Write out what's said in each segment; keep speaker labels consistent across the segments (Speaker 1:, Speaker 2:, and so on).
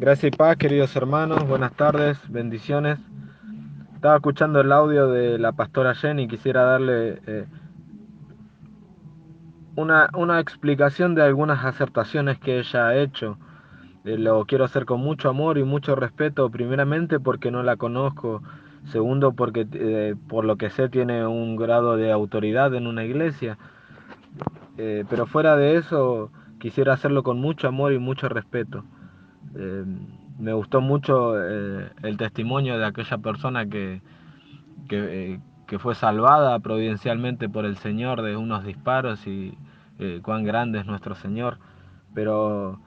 Speaker 1: Gracias y paz, queridos hermanos, buenas tardes, bendiciones. Estaba escuchando el audio de la pastora Jenny y quisiera darle una explicación de algunas acertaciones que ella ha hecho. Lo quiero hacer con mucho amor y mucho respeto, primeramente porque no la conozco, segundo porque por lo que sé tiene un grado de autoridad en una iglesia. Pero fuera de eso quisiera hacerlo con mucho amor y mucho respeto. Eh, Me gustó mucho el testimonio de aquella persona que fue salvada providencialmente por el Señor de unos disparos y cuán grande es nuestro Señor. Pero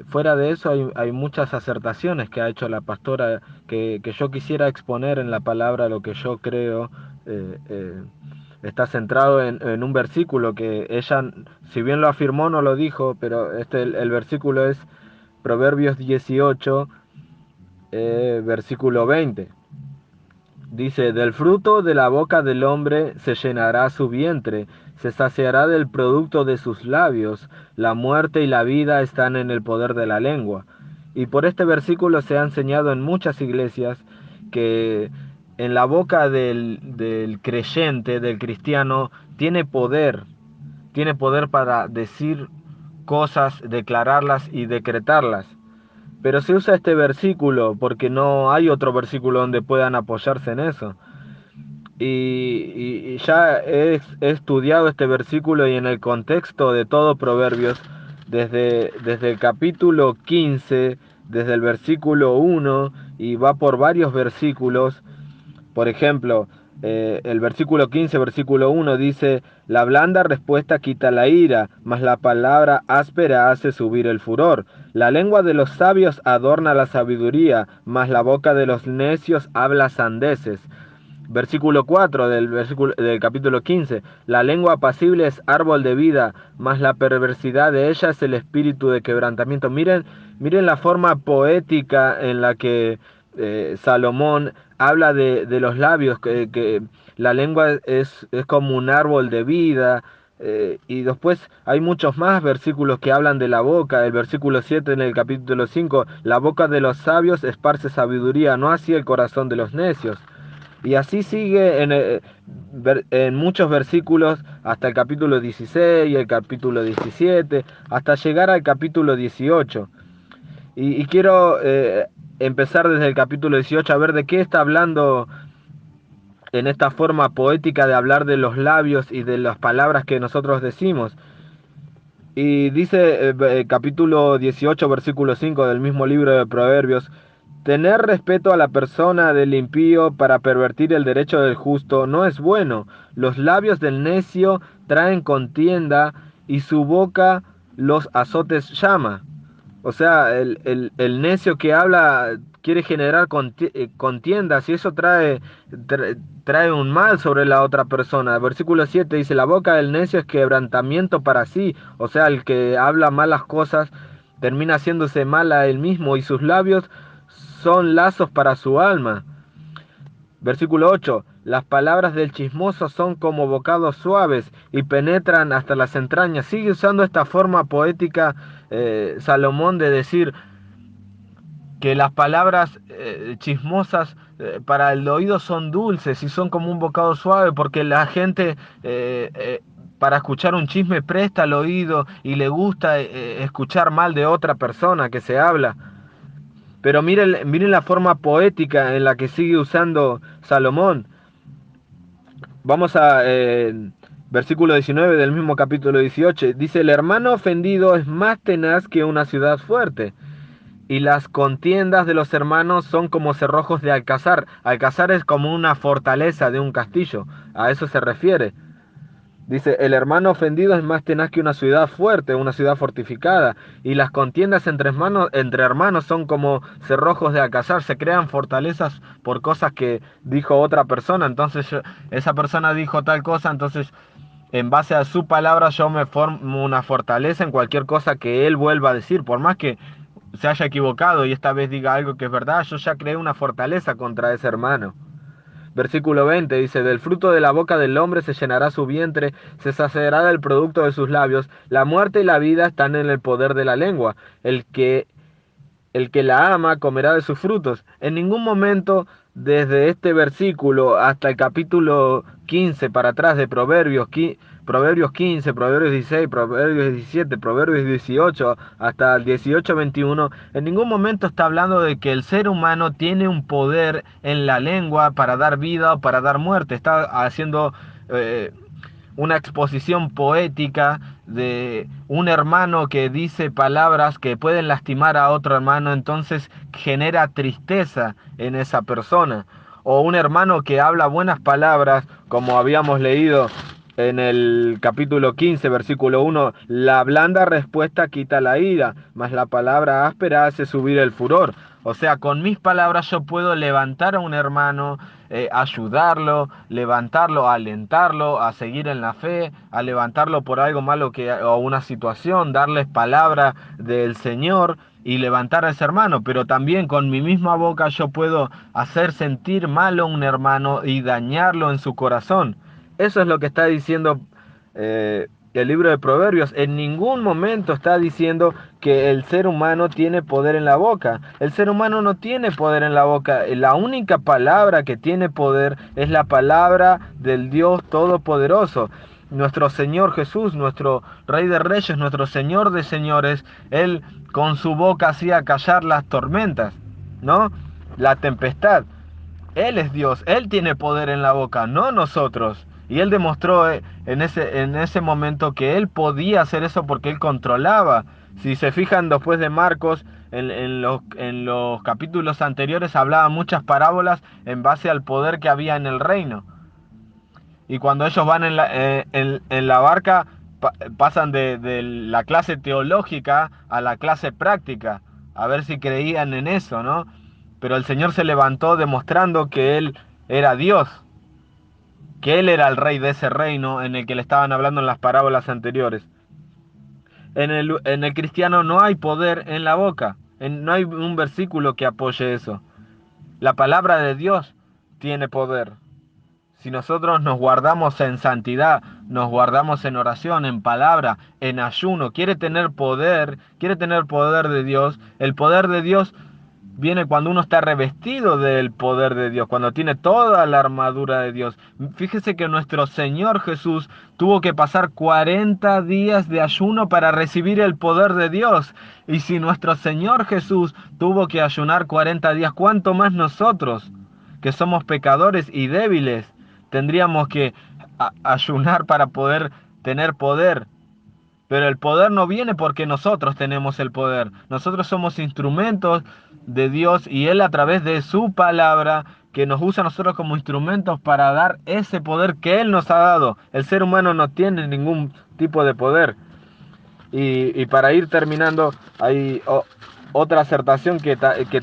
Speaker 1: fuera de eso hay muchas acertaciones que ha hecho la pastora que yo quisiera exponer en la palabra lo que yo creo. eh, eh, Está centrado en un versículo que ella, si bien lo afirmó, no lo dijo, pero el versículo es Proverbios 18, versículo 20. Dice, del fruto de la boca del hombre se llenará su vientre, se saciará del producto de sus labios, la muerte y la vida están en el poder de la lengua. Y por este versículo se ha enseñado en muchas iglesias que en la boca del creyente, del cristiano, tiene poder para decir cosas, declararlas y decretarlas. Pero se usa este versículo porque no hay otro versículo donde puedan apoyarse en eso. Y ya he estudiado este versículo y en el contexto de todo Proverbios, desde el capítulo 15, desde el versículo 1 y va por varios versículos. Por ejemplo, el versículo 15, versículo 1 dice, la blanda respuesta quita la ira, mas la palabra áspera hace subir el furor. La lengua de los sabios adorna la sabiduría, mas la boca de los necios habla sandeces. Versículo 4 del capítulo 15. La lengua apacible es árbol de vida, mas la perversidad de ella es el espíritu de quebrantamiento. Miren la forma poética en la que Salomón habla de los labios, que la lengua es como un árbol de vida. Y después hay muchos más versículos que hablan de la boca. El versículo 7 en el capítulo 5, la boca de los sabios esparce sabiduría, no así el corazón de los necios. Y así sigue en muchos versículos hasta el capítulo 16 y el capítulo 17, hasta llegar al capítulo 18. Y quiero empezar desde el capítulo 18 a ver de qué está hablando en esta forma poética de hablar de los labios y de las palabras que nosotros decimos. Y dice capítulo 18, versículo 5 del mismo libro de Proverbios, tener respeto a la persona del impío para pervertir el derecho del justo no es bueno. Los labios del necio traen contienda y su boca los azotes llama. O sea, el necio que habla quiere generar contiendas y eso trae un mal sobre la otra persona. El versículo 7 dice, la boca del necio es quebrantamiento para sí. O sea, el que habla malas cosas termina haciéndose mal a él mismo y sus labios son lazos para su alma. Versículo 8. Las palabras del chismoso son como bocados suaves y penetran hasta las entrañas. Sigue usando esta forma poética Salomón de decir que las palabras chismosas para el oído son dulces y son como un bocado suave porque la gente para escuchar un chisme presta el oído y le gusta escuchar mal de otra persona que se habla. Pero miren la forma poética en la que sigue usando Salomón. Vamos a versículo 19 del mismo capítulo 18. Dice, el hermano ofendido es más tenaz que una ciudad fuerte. Y las contiendas de los hermanos son como cerrojos de alcázar. Alcázar es como una fortaleza de un castillo. A eso se refiere. Dice, el hermano ofendido es más tenaz que una ciudad fuerte, una ciudad fortificada. Y las contiendas entre hermanos son como cerrojos de alcázar. Se crean fortalezas por cosas que dijo otra persona. Entonces esa persona dijo tal cosa, entonces en base a su palabra yo me formo una fortaleza en cualquier cosa que él vuelva a decir. Por más que se haya equivocado y esta vez diga algo que es verdad, yo ya creé una fortaleza contra ese hermano. Versículo 20 dice, del fruto de la boca del hombre se llenará su vientre, se saciará del producto de sus labios, la muerte y la vida están en el poder de la lengua, el que la ama comerá de sus frutos. En ningún momento, desde este versículo hasta el capítulo 15 para atrás de Proverbios 15, Proverbios 16, Proverbios 17, Proverbios 18, hasta el 18-21, en ningún momento está hablando de que el ser humano tiene un poder en la lengua para dar vida o para dar muerte. Está haciendo una exposición poética de un hermano que dice palabras que pueden lastimar a otro hermano, entonces genera tristeza en esa persona. O un hermano que habla buenas palabras, como habíamos leído en el capítulo 15, versículo 1, la blanda respuesta quita la ira, mas la palabra áspera hace subir el furor. O sea, con mis palabras yo puedo levantar a un hermano, ayudarlo, levantarlo, alentarlo a seguir en la fe, a levantarlo por algo malo o una situación, darles palabra del Señor y levantar a ese hermano. Pero también con mi misma boca yo puedo hacer sentir mal a un hermano y dañarlo en su corazón. Eso es lo que está diciendo el libro de Proverbios. En ningún momento está diciendo que el ser humano tiene poder en la boca. El ser humano no tiene poder en la boca. La única palabra que tiene poder es la palabra del Dios Todopoderoso. Nuestro Señor Jesús, nuestro Rey de Reyes, nuestro Señor de Señores, Él con su boca hacía callar las tormentas, ¿no? La tempestad. Él es Dios, Él tiene poder en la boca, no nosotros. Y Él demostró en ese momento que Él podía hacer eso porque Él controlaba. Si se fijan después de Marcos, en los capítulos anteriores hablaba muchas parábolas en base al poder que había en el reino. Y cuando ellos van en la barca, pasan de la clase teológica a la clase práctica, a ver si creían en eso, ¿no? Pero el Señor se levantó demostrando que Él era Dios, que Él era el rey de ese reino en el que le estaban hablando en las parábolas anteriores. En el cristiano no hay poder en la boca, no hay un versículo que apoye eso. La palabra de Dios tiene poder. Si nosotros nos guardamos en santidad, nos guardamos en oración, en palabra, en ayuno, quiere tener poder de Dios. El poder de Dios viene cuando uno está revestido del poder de Dios, cuando tiene toda la armadura de Dios. Fíjese que nuestro Señor Jesús tuvo que pasar 40 días de ayuno para recibir el poder de Dios. Y si nuestro Señor Jesús tuvo que ayunar 40 días, ¿cuánto más nosotros, que somos pecadores y débiles, tendríamos que ayunar para poder tener poder? Pero el poder no viene porque nosotros tenemos el poder. Nosotros somos instrumentos de Dios y Él a través de su palabra que nos usa a nosotros como instrumentos para dar ese poder que Él nos ha dado. El ser humano no tiene ningún tipo de poder. Y para ir terminando, hay otra acertación que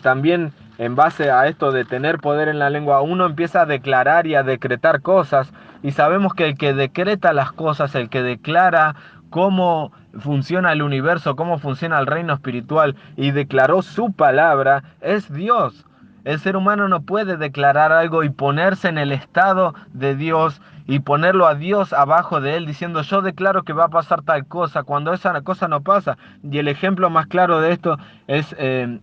Speaker 1: también en base a esto de tener poder en la lengua, uno empieza a declarar y a decretar cosas. Y sabemos que el que decreta las cosas, el que declara cómo funciona el universo, cómo funciona el reino espiritual y declaró su palabra, es Dios. El ser humano no puede declarar algo y ponerse en el estado de Dios y ponerlo a Dios abajo de él diciendo yo declaro que va a pasar tal cosa cuando esa cosa no pasa. Y el ejemplo más claro de esto es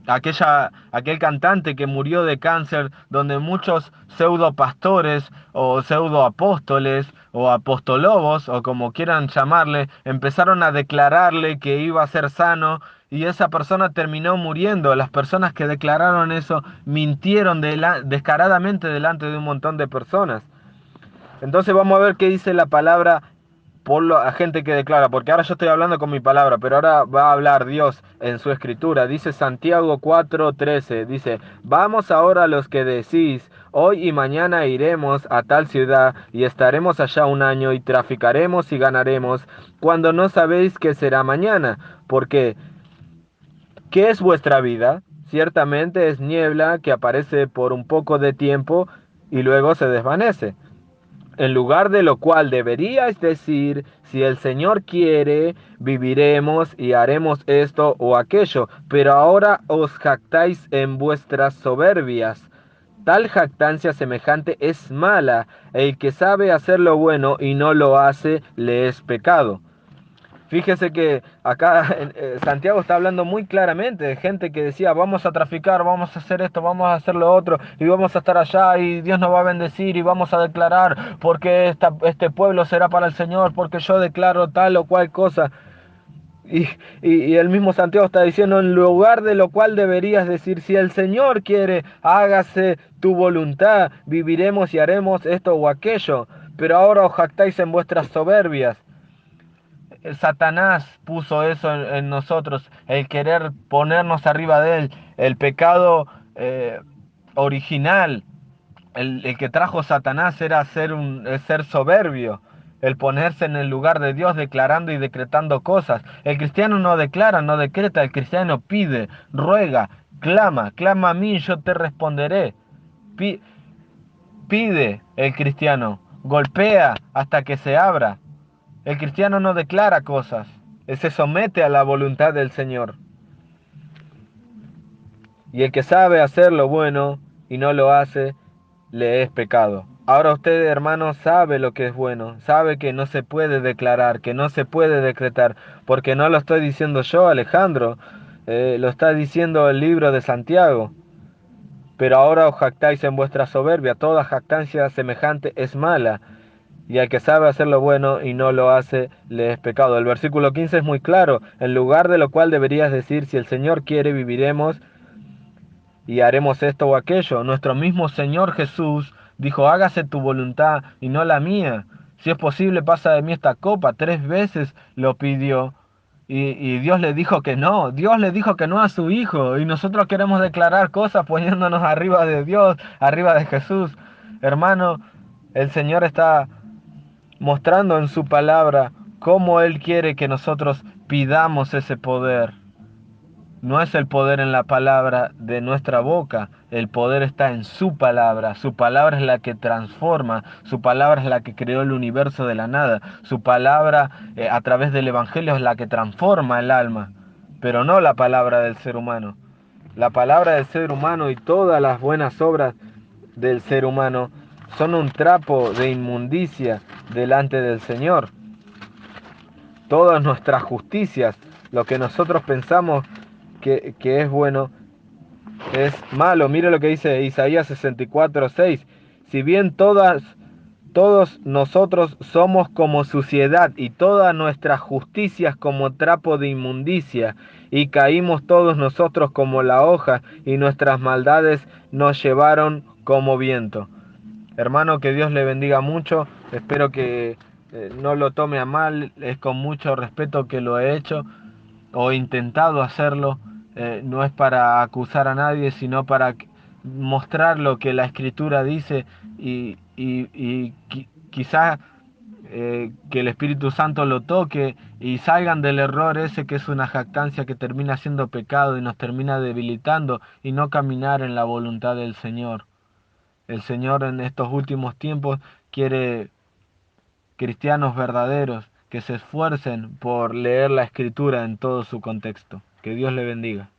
Speaker 1: aquel cantante que murió de cáncer, donde muchos pseudo pastores o pseudo apóstoles o apostolobos o como quieran llamarle empezaron a declararle que iba a ser sano y esa persona terminó muriendo. Las personas que declararon eso mintieron descaradamente delante de un montón de personas. Entonces vamos a ver qué dice la palabra por la gente que declara, porque ahora yo estoy hablando con mi palabra, pero ahora va a hablar Dios en su escritura. Dice Santiago 4:13, dice, vamos ahora los que decís, hoy y mañana iremos a tal ciudad y estaremos allá un año y traficaremos y ganaremos, cuando no sabéis qué será mañana, porque ¿qué es vuestra vida? Ciertamente es niebla que aparece por un poco de tiempo y luego se desvanece. En lugar de lo cual deberíais decir, si el Señor quiere, viviremos y haremos esto o aquello. Pero ahora os jactáis en vuestras soberbias. Tal jactancia semejante es mala. El que sabe hacer lo bueno y no lo hace, le es pecado. Fíjese que acá Santiago está hablando muy claramente de gente que decía, vamos a traficar, vamos a hacer esto, vamos a hacer lo otro, y vamos a estar allá, y Dios nos va a bendecir, y vamos a declarar, porque este pueblo será para el Señor, porque yo declaro tal o cual cosa. Y, y el mismo Santiago está diciendo, en lugar de lo cual deberías decir, si el Señor quiere, hágase tu voluntad, viviremos y haremos esto o aquello. Pero ahora os jactáis en vuestras soberbias. Satanás puso eso en nosotros, el querer ponernos arriba de él, el pecado original, el que trajo Satanás era ser soberbio, el ponerse en el lugar de Dios declarando y decretando cosas. El cristiano no declara, no decreta, el cristiano pide, ruega, clama a mí y yo te responderé. Pi- Pide el cristiano, golpea hasta que se abra. El cristiano no declara cosas, él se somete a la voluntad del Señor. Y el que sabe hacer lo bueno y no lo hace, le es pecado. Ahora usted, hermano, sabe lo que es bueno, sabe que no se puede declarar, que no se puede decretar, porque no lo estoy diciendo yo, Alejandro, lo está diciendo el libro de Santiago. Pero ahora os jactáis en vuestra soberbia, toda jactancia semejante es mala, y al que sabe hacer lo bueno y no lo hace, le es pecado. El versículo 15 es muy claro, en lugar de lo cual deberías decir, si el Señor quiere, viviremos y haremos esto o aquello. Nuestro mismo Señor Jesús dijo, hágase tu voluntad y no la mía. Si es posible, pasa de mí esta copa. 3 veces lo pidió. Y Dios le dijo que no. Dios le dijo que no a su Hijo. Y nosotros queremos declarar cosas poniéndonos arriba de Dios, arriba de Jesús. Hermano, el Señor está mostrando en su palabra cómo Él quiere que nosotros pidamos ese poder. No es el poder en la palabra de nuestra boca, el poder está en su palabra. Su palabra es la que transforma, su palabra es la que creó el universo de la nada, su palabra a través del Evangelio es la que transforma el alma, pero no la palabra del ser humano. La palabra del ser humano y todas las buenas obras del ser humano son un trapo de inmundicia delante del Señor. Todas nuestras justicias, lo que nosotros pensamos que es bueno, es malo. Mire lo que dice Isaías 64:6. Si bien todos nosotros somos como suciedad y todas nuestras justicias como trapo de inmundicia, y caímos todos nosotros como la hoja, y nuestras maldades nos llevaron como viento. Hermano, que Dios le bendiga mucho. Espero que no lo tome a mal. Es con mucho respeto que lo he hecho o intentado hacerlo. No es para acusar a nadie, sino para mostrar lo que la Escritura dice y quizás que el Espíritu Santo lo toque y salgan del error ese que es una jactancia que termina siendo pecado y nos termina debilitando y no caminar en la voluntad del Señor. El Señor en estos últimos tiempos quiere cristianos verdaderos que se esfuercen por leer la Escritura en todo su contexto. Que Dios le bendiga.